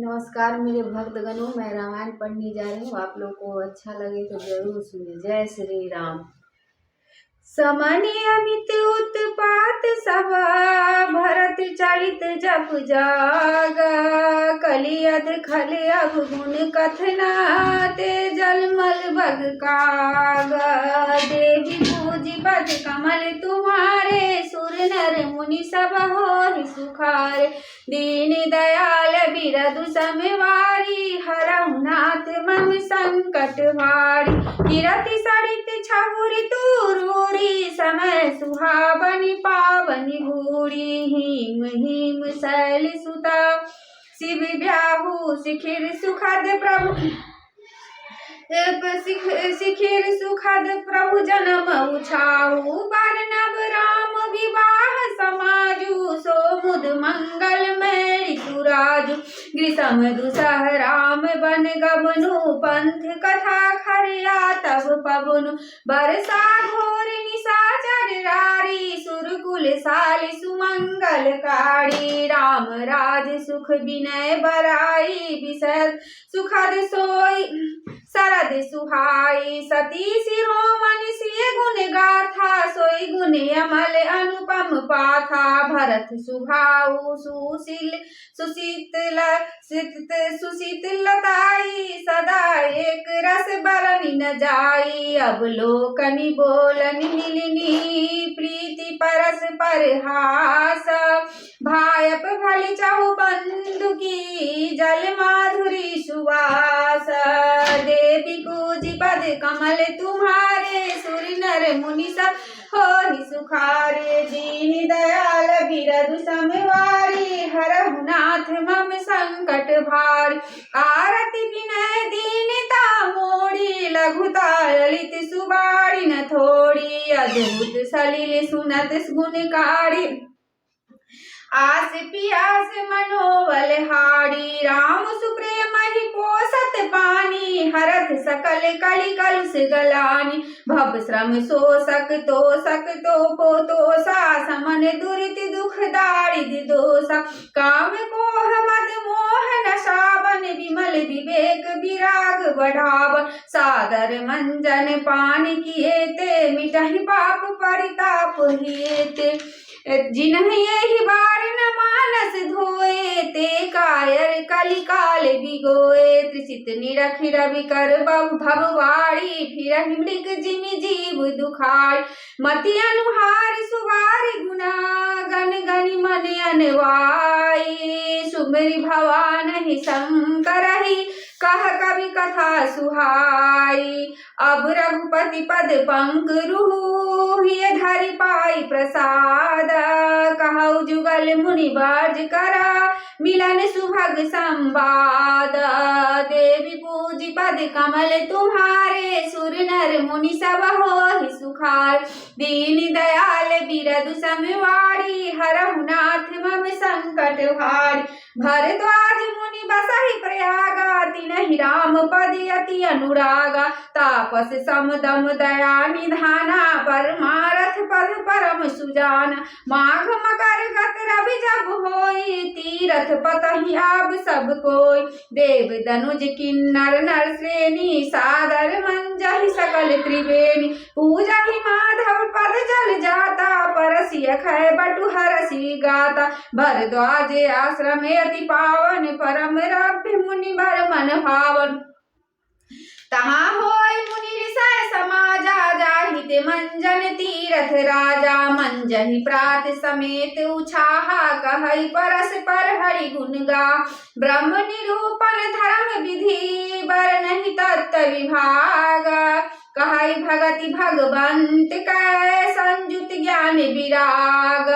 नमस्कार मेरे भक्तगणों, मैं रामायण पढ़ने जा रही हूँ। आप लोग को अच्छा लगे तो जरूर सुनिए। जय श्री राम। समनि अमित उत्पात सभा, भरत चरित जप जाग। कलियद खल अब गुण कथना, ते जलमल बग काग। देवी पूज पद कमल तुम्हारे, सुर नर मुनि सब होहि सुखारे। दीन दयाल बिरदु समवारी, हरहु नाथ मम संकट भारी। कीरति सरित छहुर तुरूरी, समय सुहावनि पावनि भूरि। हिम हिम शैल सुता शिव ब्याहु, शिखिर सुखद प्रभु शिखिर सुखद प्रभु जन्म उछाहु। बरनब राम विवाह समाजु, सोमुद मंगल में ऋतुराजु। ग्रीष्म दुसह राम बन गबनु, पंथ कथा खरिया तब पवनु। बरसा घोर निशाचर रारी, सुरकुल साली सुमंगलकारी। राम राज सुख विनय बराई, विशद सुखद सोई शरद सुहाई। सती शिरोमणि सिय गुण गाथा, सोई गुण अमल अनुपम पाथा। भरत सुभाऊ सुशीतलताई, सदा एक रस बरनि न जाई। अब लोकनि बोलनि मिलनी, प्रीति परस परहास। भायप भलि चहु बंधु की, जल माधुरी सुवास। देवी पूजी पद कमल तुम्हारे, सुर नर मुनि सब होहि सुखारे। दीन दयाल बिरदु समवारी, हरहु नाथ मम संकट भारी। आरति विनय दीनता मोड़ी, लघुता ललित सुबारी न थोड़ी। अद्भुत सलिल सुनत गुणकारी, आस पियास मनोबल हारी। राम सुप्रेम ही पोसत पानी, हरथ सकल कलि कलुष गलानी। भव श्रम शोषक तोषक तोपो तोषा, समन दुरित दुख दारिद्र दोषा। काम कोह मद मोह नशावन, विमल विवेक विराग बढ़ावन। सादर मंजन पान किए ते, मिटहि पाप परिताप हिएते। जिन्ह यही बार न मानस धोए, ते कायर कलि काल बिगोए। त्रिसित निरख रवि कर भववारी, फिरहि मृग जिमि जीव दुखारी। मति अनुहार सुवारि गुना, गन गनि मन अनवाई। सुमिरि भवानहि शंकरहि, कह कवि कथा सुहाई। अब रघुपति पद पंकरुहु, हिय धरि पाई प्रसाद। कहु जुगल मुनि बाज करा, मिलन सुभग संवाद। देवी पूजी पद कमल तुम्हारे, सुर नर मुनि सब होहि सुखार। दीन दयाल बिरदु समवारी, हरहु नाथ मम संकट भारी। भरद्वाज मुनि बसहि प्रयागा, तिनहि राम पद अति अनुरागा। तापस सम दम दया निधाना, परमारथ पद परम सुजाना। माघ मकर गत रवि जब होई, तीरथ पतहि आब सब कोई। देव दनुज किन्नर नर श्रेणी, सादर मंजहि सकल त्रिवेणी। पूजहि माधव पद जल जाता, परसिय खै बटु हरसि गाता। भरद्वाज आश्रम अति पावन, परम रभ्य मुनि बर मन भावन। तहाँ होय मुनि ऋषय समाजा, जाहिते मंजन तीरथ राजा। मंजहि प्रात समेत उछाहा, कहै परस पर हरि गुण गा। ब्रह्म निरूपण धर्म विधि, बरनहि तत्व विभाग। कहै भगति भगवंत कै, संयुत ज्ञान विराग।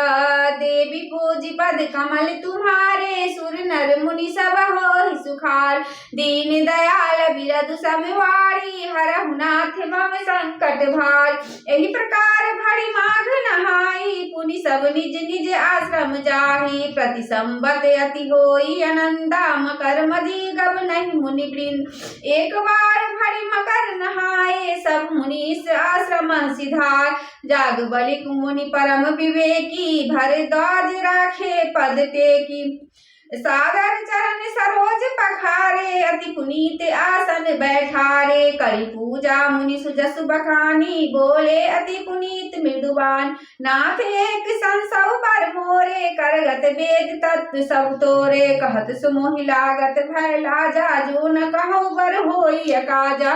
देवी पूजी पद कमल तुम्हारे, सुर नर मुनि सब होहि सुखार। दीन दयाल बिरदु समवारी, हरहु नाथ मम संकट भारी। एहि प्रकार भरि माघ नहाई, पुनि सब निज निज आश्रम जाहि। प्रति संवत अति होई अनंदा, मकर मदी गब नहीं मुनि वृंद। एक बार भरि मकर नहाए, सब मुनि आश्रम सिधार। जाग बलिक मुनि परम विवेकी, भरद्वाज राखे पद टेकी। सादर चरण सरोज तुम्हारे अति पुनीत आसन बैठारे करी पूजा मुनि सुजसु बखानी बोले अति पुनीत मृदुवान नाथ एक संसव पर मोरे करगत वेद तत्व सब तोरे कहत सुमोहि लागत भय लाजा जो न कहो बर होई अकाजा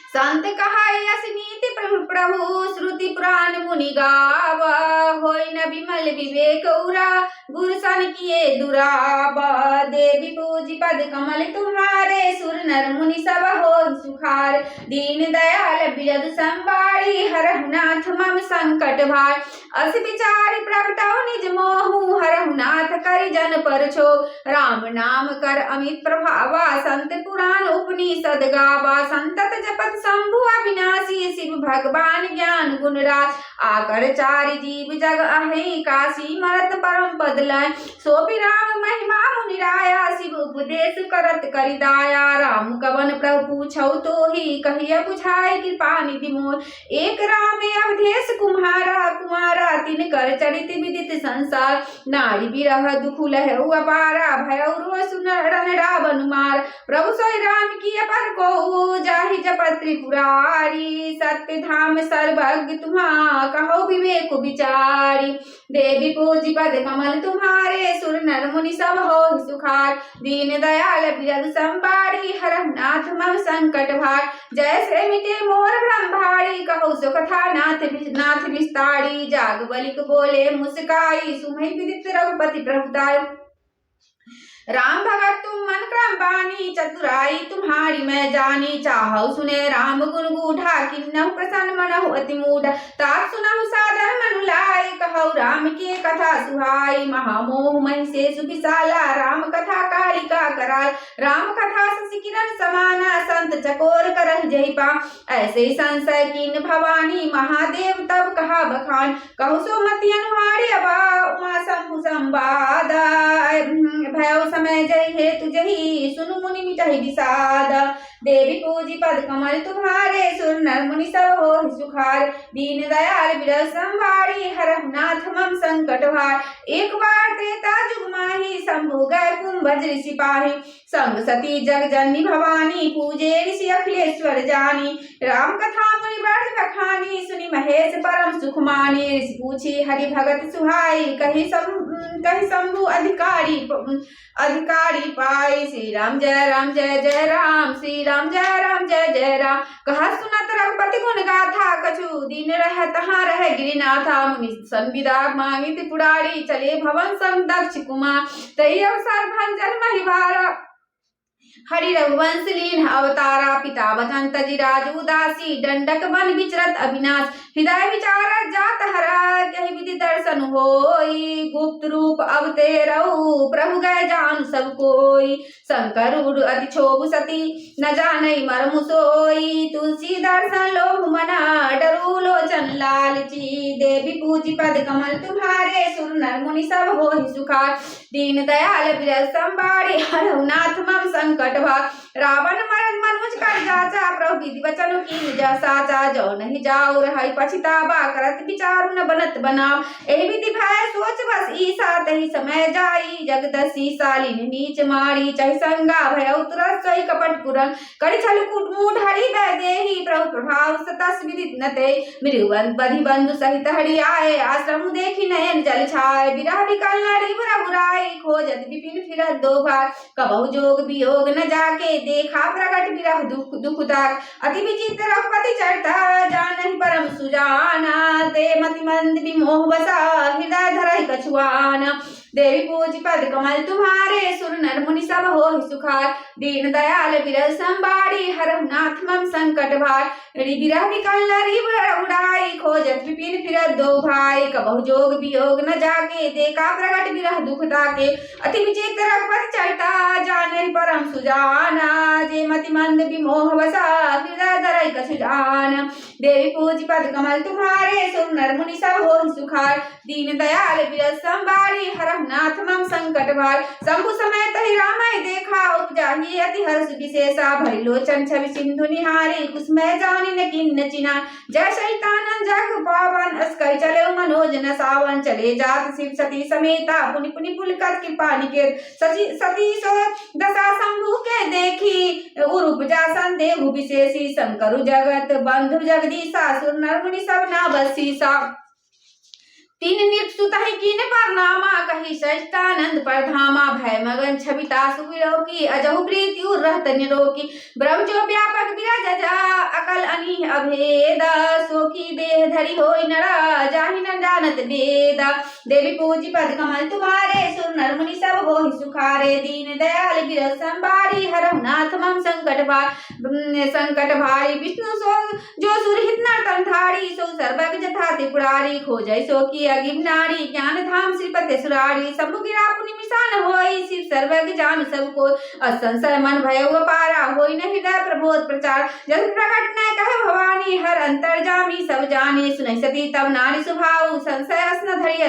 संत कहाय नीति प्रभु श्रुति पुराण मुनि गावा होय न विमल विवेक उरा गुरु सन किए दुरावा देवी पूजी पद कमल तुम्हारे सुर नर मुनि सब हो सुखार दीन दयाल बिरद संबारी हरहुनाथ मम संकट भार अस विचार प्रगटाओ निज मोहु हरहुनाथ करि जन पर छो राम नाम कर अमित प्रभावा संत पुराण उपनिषद गावा संतत जपत शंभु अविनाशी शिव भगवान ज्ञान गुण राज आकर चारि जीव जग अहि काशी मरत परम पद लय सोपि राम महिमा मुनि राया शिव उपदेश करत करि दाया राम कवन प्रभु पूछौ तोहि कहिया बुझाई कृपा निधि मोर एक राम अवधेश कुम्हारा कुमारा तिन कर चरित विदित संसार नारी बिरह दुख लहु अपारा भयउ रोष रन रावण मार प्रभु सोई राम की अपर को जाहि जपत त्रिपुरारी सत्य धाम सर्वज्ञ तुम्हा कहो विवेक विचारी देवी पूजी पद कमल तुम्हारे सुर नर मुनि सब हो सुखार दीन दयाल बिरद संबारी हरनाथ मम संकट भार जय से मिटे मोर ब्रह्मारी कहो सो कथा नाथ विस्तारी जाग बलिक बोले मुस्काई सुमहि विदित रघुपति प्रभुताय राम भगत तुम मन क्रम बानी चतुराई तुम्हारी मैं जानी चाहौ सुने राम गुण गूढ़ा किन्नहु प्रसन्न मनहु अति मूढ़ तात सुनहु सादर मनु लाई कहौ राम की कथा सुहाई महामोह महि से सुविशाला राम कथा कालिका कराल राम कथा शशि किरण समाना संत चकोर करहि जहि पा ऐसे संशय कीन भवानी महादेव तब कहा बखान कहु सो मति अनुहारी अबा उमा शंभु संवाद भय समय जय हेतु जही सुनु मुनि मिटहि विषाद देवी पूजी पद कमल तुम्हारे सुर नर मुनि सब हो सुखार दीन दयाल बिरह संवारी हरहुनाथ मम संकट भार एक बार त्रेता जुग माही शंभु गए कुंभ वज्र सिपाही संग सती जग जननी भवानी पूजे ऋषि अखिलेश्वर जानी राम कथा मुनि बढ़ बखानी सुनि महेश परम सुख मानी ऋषि पूछी हरि भगत सुहाई कही शंभु अधिकारी पाई श्री राम जय जय राम श्री राम जय जय राम कहा सुनत रघुपति गुण गाथा कछु दिन रह तहाँ रह गिरिनाथा मुनि संविदा मांगी त्रिपुरारी चले भवन संग दक्ष कुमार तई अवसर भंजन महिवारा हरि रघुवंश लीन अवतारा पिता वचन तजि राज उदासी दंडक वन विचरत अविनाश हृदय विचार जात हरा कहि विधि दर्शन होई गुप्त रूप अवतेरऊ प्रभु गए जान सब कोई शंकर अति क्षोभ सती न जाने मर्म सोई तुलसी दर्शन लोभ मना डरू लोचन लालची देवी पूजी पद कमल तुम्हारे सुर नर मुनि सब हो सुखार दीन दयाल बिरह संबारी हरहुनाथ मम संकट भार रावण मरद मनुज कर जाचा प्रभु विधि वचन की साचा जो नहीं जाऊ रहाई पछतावा करत विचारु न बनत बनाव एहि विधि भय सोच बस ईसा तहि समय जाई जगदसी सालिन नीच मारी चहि संगा भय तुरत सोई कपट पुरन करि छल कूट मूढ़ हरि वै देहि प्रभु प्रभाव सतस विदित न ते मृगवंत बधि बंधु सहित हरि आए आश्रम देखी नयन जल छाए विरह विकल नारी बुराई खोजत विपिन फिरत दो भार कबहु जोग वियोग न जाके देखा प्रकट विरह दुख दाग अति विचित्र रघुपति चरता जानहि परम सुजाना ते मति मंद विमोह बसा हृदय धरहि कछुआना देवी पूजी पद कमल तुम्हारे सुर नर मुनि सब हो सुखार दीन दयाल बिरह संबारी हरहुनाथ मम संकट भार विरह विकल नारी उड़ाई खोजत विपिन फिरत दो भाई कबहु जोग वियोग न जाके देखा प्रकट विरह दुख ताके अति विचित्र रघुपति चरता जाने परम सुजाना जे मति मंद विमोह बसा हृदय धरहि कछुआना देवी पूजी पद कमल तुम्हारे तुम्हारे सुर नर मुनि सब हो सुखार दीन दयाल बिरस संबारी हरह नाथ मम संकट भार शंभु समेत ही रामय देखा उपजाहि अति हर्ष विशेषा भरि लोचन छवि सिंधु निहारी कुसुमय जानि न किन्न चिना जय शैतानन जग पावन अस्कै चले मनोज न सावन चले जात शिव सती समेता पुनि पुनि पुलकत कृपा निकेत सती सो दशा शंभु के देखी उरुपजा संदेहु विशेषी शंकरु जगत बंधु जगदीशा सुर नर मुनि सब ना बसीसा तीन निपसुत ही कीन परनामा कही सष्टानंद परधामा भय मगन छविता सुविलोकी अजहु प्रीति उर्रहत निरोकी ब्रह्म जो व्यापक विराज जा अकल अनी अभेद सोकी देह धरि होई नरा जाहि न जानत वेद देवी पूजी पद कमल तुम्हारे सुर नर मुनि सब होहि सुखारे दीन दयाल गिरह संबारी हरहु नाथ मम संकट भारी विष्णु सो जो सुरहित नर्तन धारी सो सर्वज्ञ जथा त्रिपुरारी खोजै सो की अगिम नारी ज्ञान धाम श्रीपति सुरारी शंभु गिरा पुनि मिसान होई शिव सर्वज्ञ जान सब को असंशय मन भय पारा होई न हृदय प्रबोध प्रचार जस प्रकट न कहे भवानी हर अंतर्जामी सब जाने सुनै सती तब नारी सुभाव संशय असन धरिय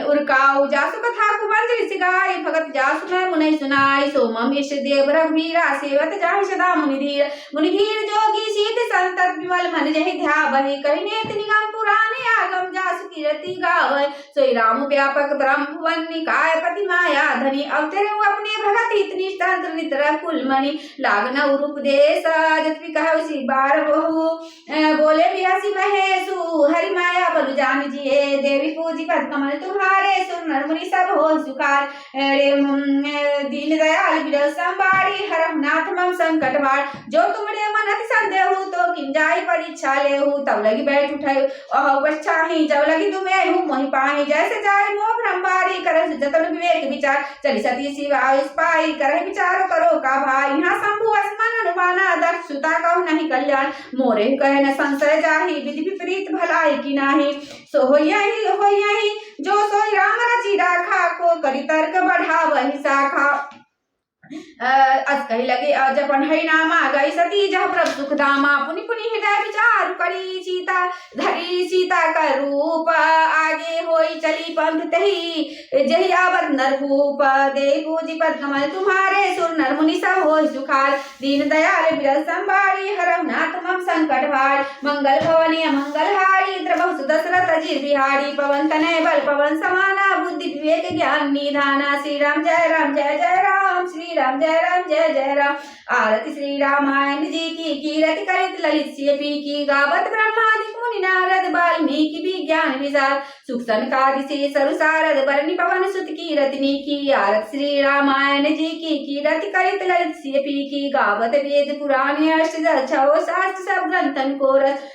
उरकाऊ जासु कथा कुबंज ऋषिगाय भगत जासु मैं मुनै सुनाई सो मम ईश देव रघुवीरा सेवत जाहि सदा मुनि धीर जोगी सीत संतत विमल मन जहि ध्यावहि कहि नेत निगम पुराणे आगम जासु कीरति गावै सोई राम व्यापक ब्रह्म भुवन निकाय पति माया धनी अवतरे अपने भगत इतनी तंत्र नितर कुल मणि लागन उपदेश जति कहु सी बार बहु बोले बियासी महेशु हरि माया बलु जान जिए देवी पूजी पद कमल तुम्हारे सुर नर मुनि सब हो सुखार दीन दयाल बिरह संबारी हरह नाथ मम संकट भार जो तुमरे मन अति संदेहु तो किंजाई परीक्षा लेहु तब लगी बैठ उठै अह बच्चाही जब लगी तुम्हें हूँ मोहि पाही जैसे जाय मोह भ्रमबारी करह जतन विवेक विचार चली सती शिव आयुष पाई करह विचार करो का भाई यहाँ शंभु असमन अनुमाना दक्ष सुता कहु नहीं कल्याण मोरे कहे न संशय जाहि विधि विपरीत भलाई की नाही सो होयहि जो सोई राम रचि राखा को करि तर्क बढ़ावहि शाखा अस कही लगे जपन हरि नामा गई सती जह प्रभु सुख धामा पुनि पुनि हृदय विचार करी सीता धरी सीता का रूप आगे होई चली पंथ तही जही आवत नरभूप दे पूजी पद कमल तुम्हारे सुर नर मुनि सब होई सुखार दीन दयाल बिरह संबारी हरहु नाथ मम संकट भार मंगल भवनी मंगल हारी इंद्र बहु दशरथ अजीर बिहारी पवन तनय बल पवन समाना बुद्धि विवेक ज्ञान निधाना श्री राम जय राम श्री राम जय राम आरती श्री रामायण जी की कीरति करित ललित सीपी की गावत ब्रह्मादि मुनि नारद वाल्मीकि विज्ञान विशाल सुख सनकादि से सरु सारद बरनि पवन सुत कीरतिनी की आरती श्री रामायण जी की कीरति करित ललित सीपी की गावत वेद पुराण अष्ट छो शास्त्र सब ग्रंथन को रस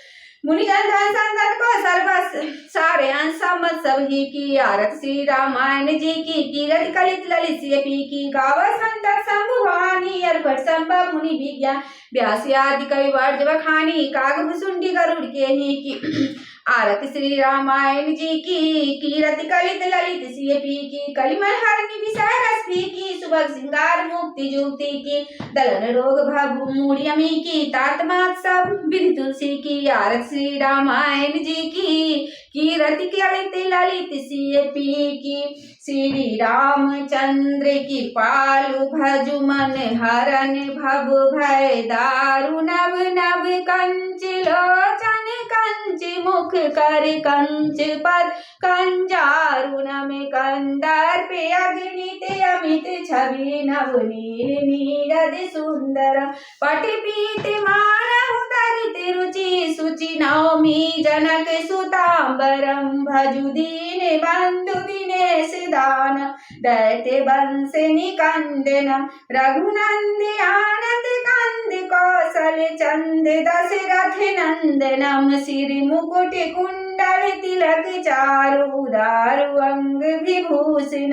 मुनि जन संदर को सर्वस सारे अंश सब ही की आरत श्री रामायण जी की कीरति कलित ललित सीपी की गावत संत शंभु भवानी अर्भट संभव मुनि विज्ञान व्यास आदि कवि वर्ज बखानी काग भुसुंडी गरुड़ के ही की आरती श्री रामायण जी की कीरति कलित ललित सीपी की कलिमल हरनि विषय रश्मि की सुभग श्रृंगार मुक्ति जुक्ति की दलन रोग भव मूढ़ियमी की तात्मात सब विधि तुलसी की आरती श्री रामायण जी की कीरति कलित ललित सीपी की श्री रामचंद्र की पालु भजु मन हरन भव भय दारु नव नव कंच लोचन कंच मुख कर कंच पद कंजारुण में कंदर पे अग्नित अमित छवि नव नील नीरद सुंदर पट पीत मानव दरित रुचि सुचि नवमी जनक सुतांबरम भजु दीन बंधु दिनेश दान दैत्य वंश निकंदन रघुनंद आनंद कंद कौशल चंद दशरथ नंदनम सिर मुकुट कुंडल तिलक चारु उदारु अंग विभूषण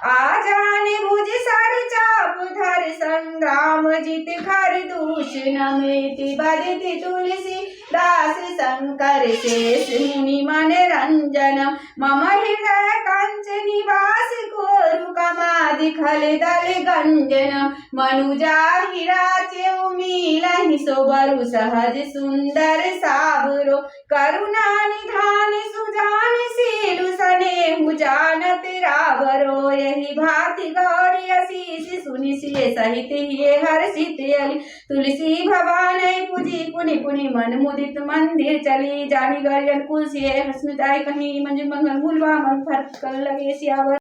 आजान भुज सर चाप धर संग्राम जित खर दूषण मेति बदित तुलसी दास शंकर शेष मुनि मन रंजन मम हृदय कंच निवास कोरु कमा दिखल दल गंजन मनुजा हीरा चेऊ मिलहि सोबरु सहज सुंदर साबरो करुणा निधान सुजान सीलु सनेहु जानत रावरो यही भांति गौरी आशीष सुनि सिय सहित हिये हर्षित अली तुलसी भवान पूजी पुनि पुनि मन मुदित मंदिर चली जानी गौरी अनुकूल सिय हस्मिताय कहीं मंजू मंगल मूलवा मन फर कल लगे सियावर।